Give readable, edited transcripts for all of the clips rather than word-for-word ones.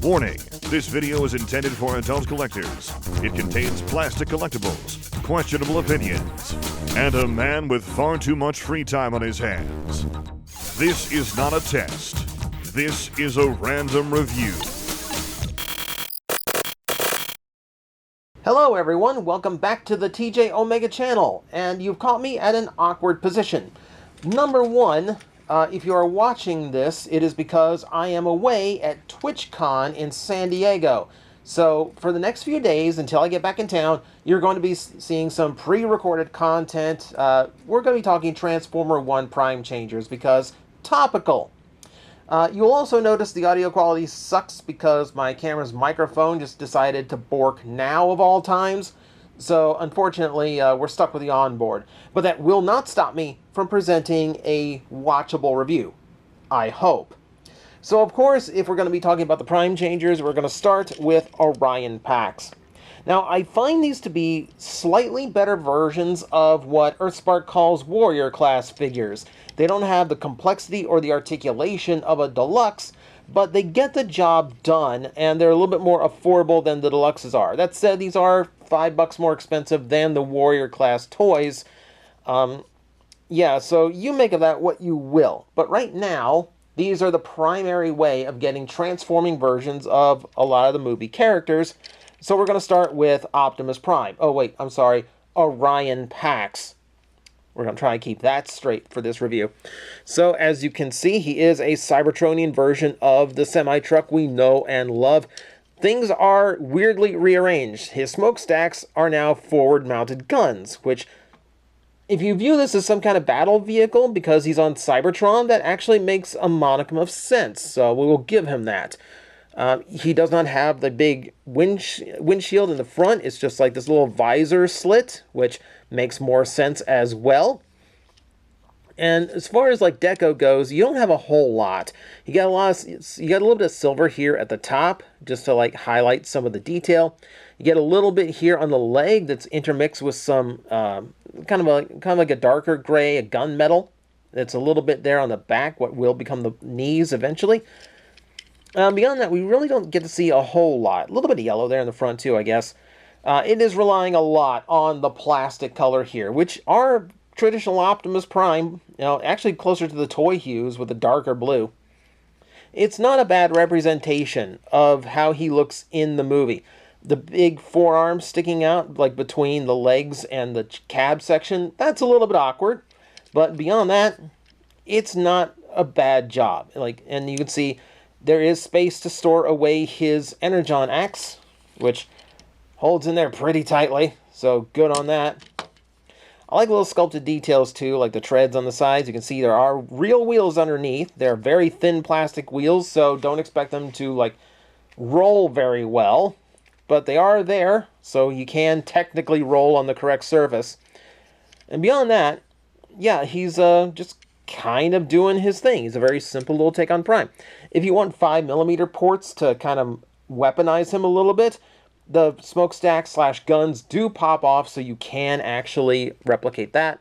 Warning, this video is intended for adult collectors. It contains plastic collectibles, questionable opinions, and a man with far too much free time on his hands. This is not a test. This is a random review. Hello everyone, welcome back to the TJOmega channel, and you've caught me at an awkward position. Number one, if you are watching this, it is because I am away at TwitchCon in San Diego. So for the next few days, until I get back in town, you're going to be seeing some pre-recorded content. We're going to be talking Transformer 1 Prime Changers because topical. You'll also notice the audio quality sucks because my camera's microphone just decided to bork now of all times. So unfortunately, we're stuck with the onboard. But that will not stop me from presenting a watchable review. I hope. So of course, if we're going to be talking about the Prime Changers, we're going to start with Orion Pax. Now, I find these to be slightly better versions of what Earthspark calls Warrior class figures. They don't have the complexity or the articulation of a deluxe, but they get the job done, and they're a little bit more affordable than the deluxes are. That said, these are $5 more expensive than the Warrior class toys. Yeah, so you make of that what you will. But right now, these are the primary way of getting transforming versions of a lot of the movie characters. So we're going to start with Optimus Prime. Oh wait, I'm sorry, Orion Pax. We're going to try and keep that straight for this review. So as you can see, he is a Cybertronian version of the semi-truck we know and love. Things are weirdly rearranged. His smokestacks are now forward-mounted guns, which, if you view this as some kind of battle vehicle because he's on Cybertron, that actually makes a modicum of sense, so we will give him that. He does not have the big windshield in the front. It's just like this little visor slit, which makes more sense as well. And as far as like deco goes, you don't have a whole lot. You got a little bit of silver here at the top, just to like highlight some of the detail. You get a little bit here on the leg that's intermixed with some kind of like a darker gray, a gunmetal. That's a little bit there on the back, what will become the knees eventually. Beyond that, we really don't get to see a whole lot. A little bit of yellow there in the front too, I guess. It is relying a lot on the plastic color here, which are traditional Optimus Prime, actually closer to the toy hues with a darker blue. It's not a bad representation of how he looks in the movie. The big forearm sticking out like between the legs and the cab section, that's a little bit awkward. But beyond that, it's not a bad job. And you can see there is space to store away his Energon axe, which holds in there pretty tightly, so good on that. I like little sculpted details too, like the treads on the sides. You can see there are real wheels underneath. They're very thin plastic wheels, so don't expect them to like roll very well. But they are there, so you can technically roll on the correct surface. And beyond that, yeah, he's just kind of doing his thing. He's a very simple little take on Prime. If you want 5mm ports to kind of weaponize him a little bit, the smokestack / guns do pop off, so you can actually replicate that.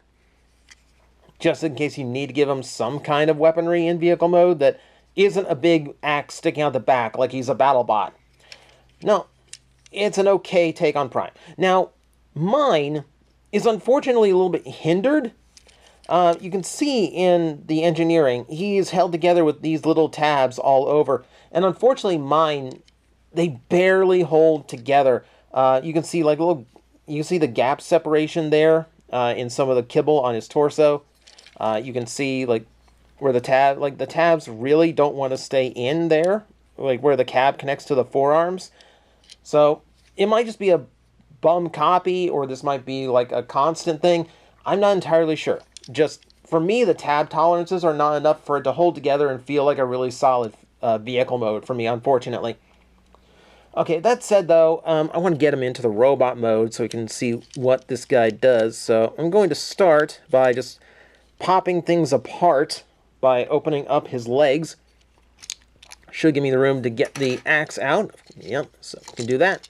Just in case you need to give him some kind of weaponry in vehicle mode that isn't a big axe sticking out the back like he's a battle bot. No, it's an okay take on Prime. Now, mine is unfortunately a little bit hindered. You can see in the engineering, he's held together with these little tabs all over. And unfortunately, mine, they barely hold together. You can see like you can see the gap separation there in some of the kibble on his torso. You can see like where the tabs really don't want to stay in there, like where the cab connects to the forearms. So it might just be a bum copy, or this might be like a constant thing. I'm not entirely sure. Just, for me, the tab tolerances are not enough for it to hold together and feel like a really solid vehicle mode for me, unfortunately. Okay, that said, though, I want to get him into the robot mode so we can see what this guy does. So I'm going to start by just popping things apart by opening up his legs. Should give me the room to get the axe out. Yep, so we can do that.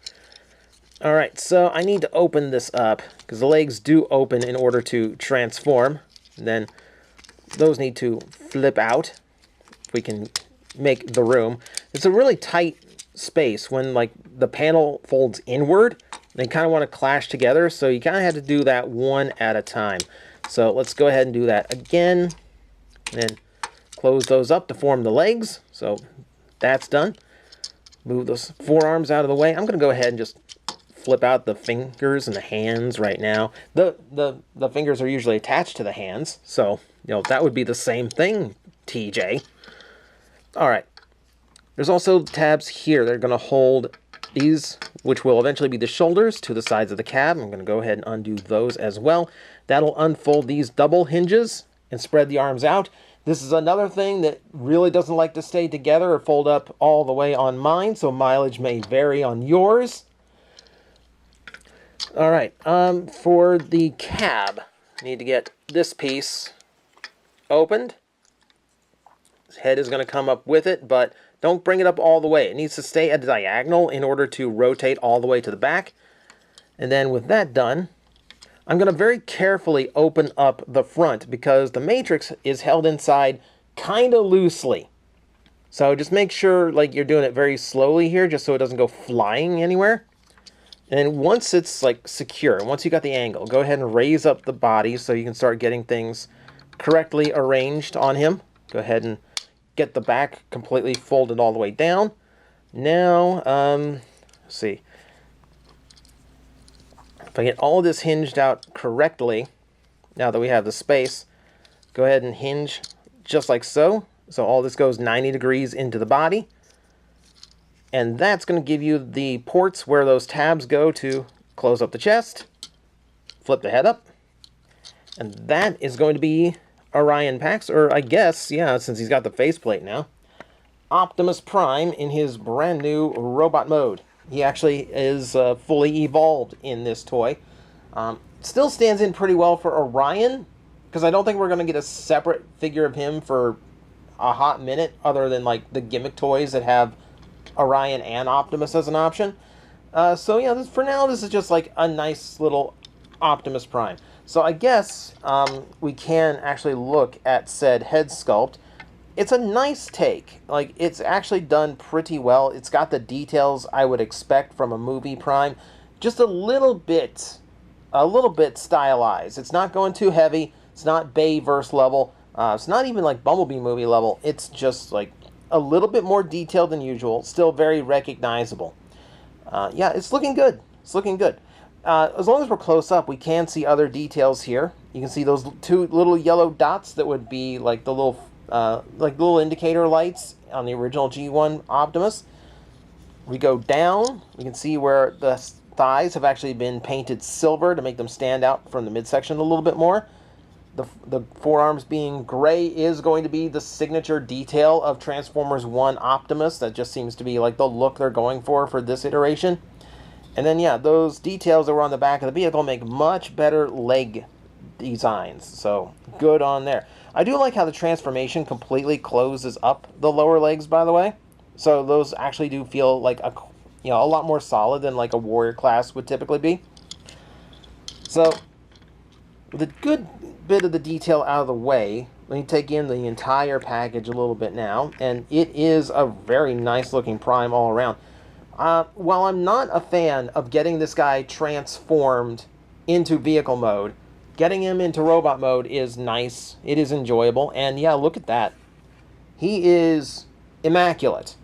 Alright, so I need to open this up, because the legs do open in order to transform. And then those need to flip out, if we can make the room. It's a really tight space, when like the panel folds inward, they kind of want to clash together, so you kind of have to do that one at a time. So let's go ahead and do that again, and then close those up to form the legs. So that's done. Move those forearms out of the way. I'm going to go ahead and just flip out the fingers and the hands right now. The fingers are usually attached to the hands, so that would be the same thing, TJ. All right. There's also tabs here. They're going to hold these, which will eventually be the shoulders, to the sides of the cab. I'm going to go ahead and undo those as well. That'll unfold these double hinges and spread the arms out. This is another thing that really doesn't like to stay together or fold up all the way on mine, so mileage may vary on yours. All right, for the cab, I need to get this piece opened. His head is going to come up with it, but don't bring it up all the way. It needs to stay at a diagonal in order to rotate all the way to the back. And then with that done, I'm going to very carefully open up the front because the matrix is held inside kind of loosely. So just make sure like you're doing it very slowly here, just so it doesn't go flying anywhere. And once it's like secure, once you got the angle, go ahead and raise up the body so you can start getting things correctly arranged on him. Go ahead and get the back completely folded all the way down. Now, let's see. If I get all of this hinged out correctly, now that we have the space, go ahead and hinge just like so. So all this goes 90 degrees into the body. And that's going to give you the ports where those tabs go to close up the chest, flip the head up. And that is going to be Orion Pax, or I guess, yeah, since he's got the faceplate now, Optimus Prime in his brand new robot mode. He actually is fully evolved in this toy. Still stands in pretty well for Orion, because I don't think we're going to get a separate figure of him for a hot minute, other than like the gimmick toys that have Orion and Optimus as an option. So yeah, for now, this is just like a nice little Optimus Prime. So I guess we can actually look at said head sculpt. It's a nice take. Like, it's actually done pretty well. It's got the details I would expect from a movie Prime. Just a little bit stylized. It's not going too heavy. It's not Bayverse level. It's not even like Bumblebee movie level. It's just like a little bit more detailed than usual. Still very recognizable. Yeah, it's looking good. It's looking good. As long as we're close up, we can see other details here. You can see those two little yellow dots that would be like the little indicator lights on the original G1 Optimus. We go down, we can see where the thighs have actually been painted silver to make them stand out from the midsection a little bit more. The forearms being gray is going to be the signature detail of Transformers 1 Optimus. That just seems to be like the look they're going for this iteration. And then yeah, those details that were on the back of the vehicle make much better leg designs. So good on there. I do like how the transformation completely closes up the lower legs, by the way. So those actually do feel like a lot more solid than like a warrior class would typically be. So with a good bit of the detail out of the way, let me take in the entire package a little bit now, and it is a very nice looking Prime all around. While I'm not a fan of getting this guy transformed into vehicle mode, getting him into robot mode is nice. It is enjoyable. And yeah, look at that. He is immaculate.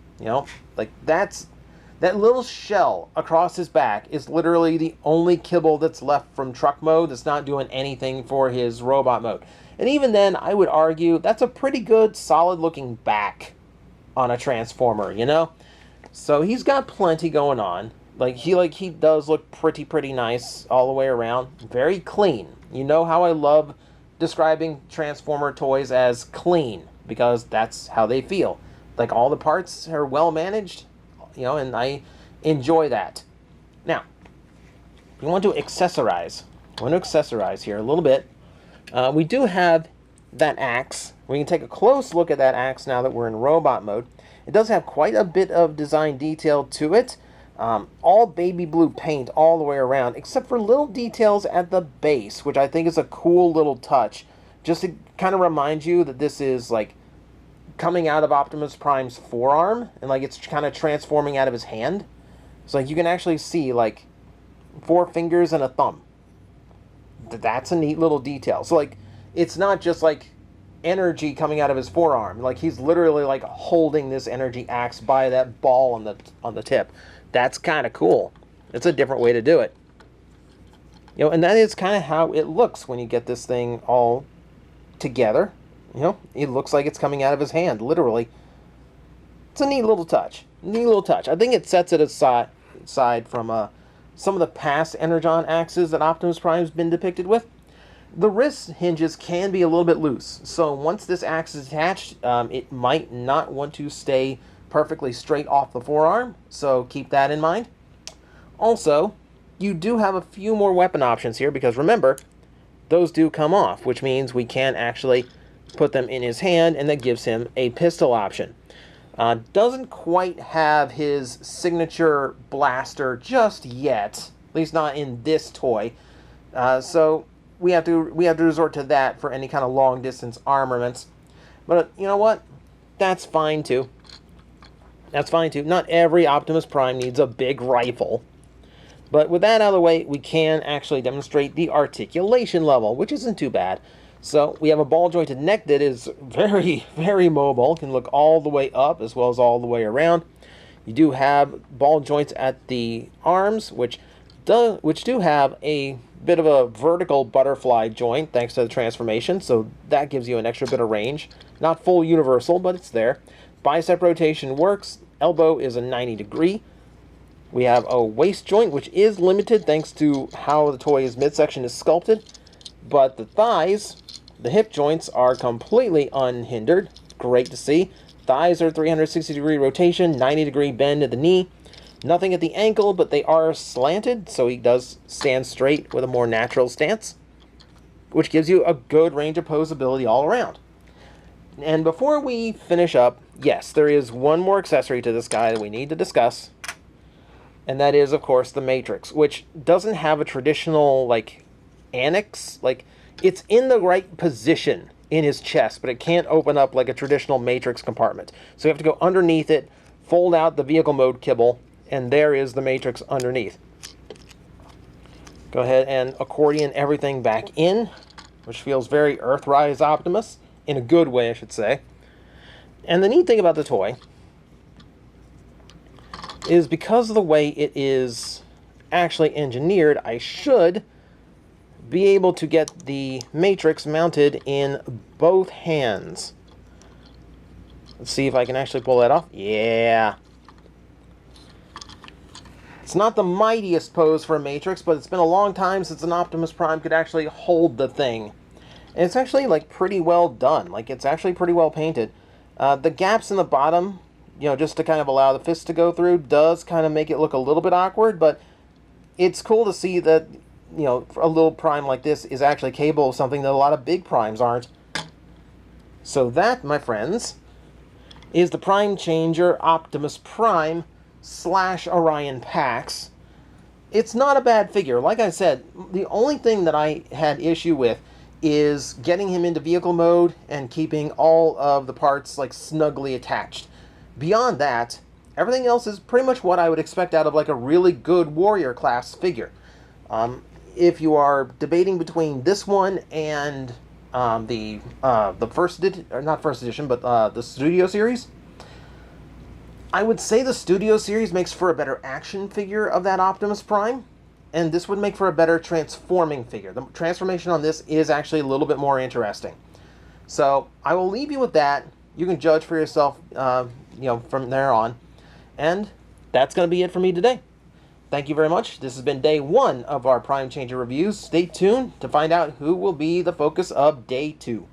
Like that little shell across his back is literally the only kibble that's left from truck mode that's not doing anything for his robot mode. And even then, I would argue that's a pretty good, solid looking back on a Transformer, So he's got plenty going on. He does look pretty nice all the way around. Very clean. You know how I love describing Transformer toys as clean, because that's how they feel. Like, all the parts are well managed, and I enjoy that. Now, we want to accessorize. I want to accessorize here a little bit. We do have that axe. We can take a close look at that axe now that we're in robot mode. It does have quite a bit of design detail to it. All baby blue paint all the way around, except for little details at the base, which I think is a cool little touch. Just to kind of remind you that this is like coming out of Optimus Prime's forearm, and like it's kind of transforming out of his hand. So like you can actually see like 4 fingers and a thumb. That's a neat little detail. So like it's not just like energy coming out of his forearm. Like he's literally like holding this energy axe by that ball on the tip. That's kind of cool. It's a different way to do it. You know, and that is kind of how it looks when you get this thing all together. You know, it looks like it's coming out of his hand, literally. It's a neat little touch. Neat little touch. I think it sets it aside from some of the past Energon axes that Optimus Prime's been depicted with. The wrist hinges can be a little bit loose, so once this axe is attached, it might not want to stay perfectly straight off the forearm, so keep that in mind. Also, you do have a few more weapon options here, because remember, those do come off, which means we can actually put them in his hand, and that gives him a pistol option. Doesn't quite have his signature blaster just yet, at least not in this toy. So we have to resort to that for any kind of long distance armaments. But you know what? That's fine too. That's fine too. Not every Optimus Prime needs a big rifle. But with that out of the way, we can actually demonstrate the articulation level, which isn't too bad. So we have a ball jointed neck that is very, very mobile. Can look all the way up as well as all the way around. You do have ball joints at the arms, which do have a bit of a vertical butterfly joint thanks to the transformation. So that gives you an extra bit of range. Not full universal, but it's there. Bicep rotation works. Elbow is a 90-degree. We have a waist joint, which is limited thanks to how the toy's midsection is sculpted. But the thighs, the hip joints, are completely unhindered. Great to see. Thighs are 360-degree rotation, 90-degree bend at the knee. Nothing at the ankle, but they are slanted, so he does stand straight with a more natural stance, which gives you a good range of posability all around. And before we finish up, yes, there is one more accessory to this guy that we need to discuss, and that is, of course, the Matrix, which doesn't have a traditional, like, annex. Like, it's in the right position in his chest, but it can't open up like a traditional Matrix compartment. So you have to go underneath it, fold out the vehicle mode kibble, and there is the Matrix underneath. Go ahead and accordion everything back in, which feels very Earthrise Optimus, in a good way, I should say. And the neat thing about the toy is because of the way it is actually engineered, I should be able to get the Matrix mounted in both hands. Let's see if I can actually pull that off. Yeah. It's not the mightiest pose for a Matrix, but it's been a long time since an Optimus Prime could actually hold the thing. And it's actually like pretty well done. Like it's actually pretty well painted. The gaps in the bottom, you know, just to kind of allow the fist to go through, does kind of make it look a little bit awkward, but it's cool to see that, you know, a little Prime like this is actually capable of something that a lot of big Primes aren't. So that, my friends, is the Prime Changer Optimus Prime / Orion Pax. It's not a bad figure. Like I said, the only thing that I had issue with is getting him into vehicle mode and keeping all of the parts like snugly attached. Beyond that, everything else is pretty much what I would expect out of like a really good warrior class figure. If you are debating between this one and the first edition, or not first edition, but the Studio Series, I would say the Studio Series makes for a better action figure of that Optimus Prime, and this would make for a better transforming figure. The transformation on this is actually a little bit more interesting. So I will leave you with that. You can judge for yourself, you know, from there on. And that's going to be it for me today. Thank you very much. This has been day 1 of our Prime Changer reviews. Stay tuned to find out who will be the focus of day 2.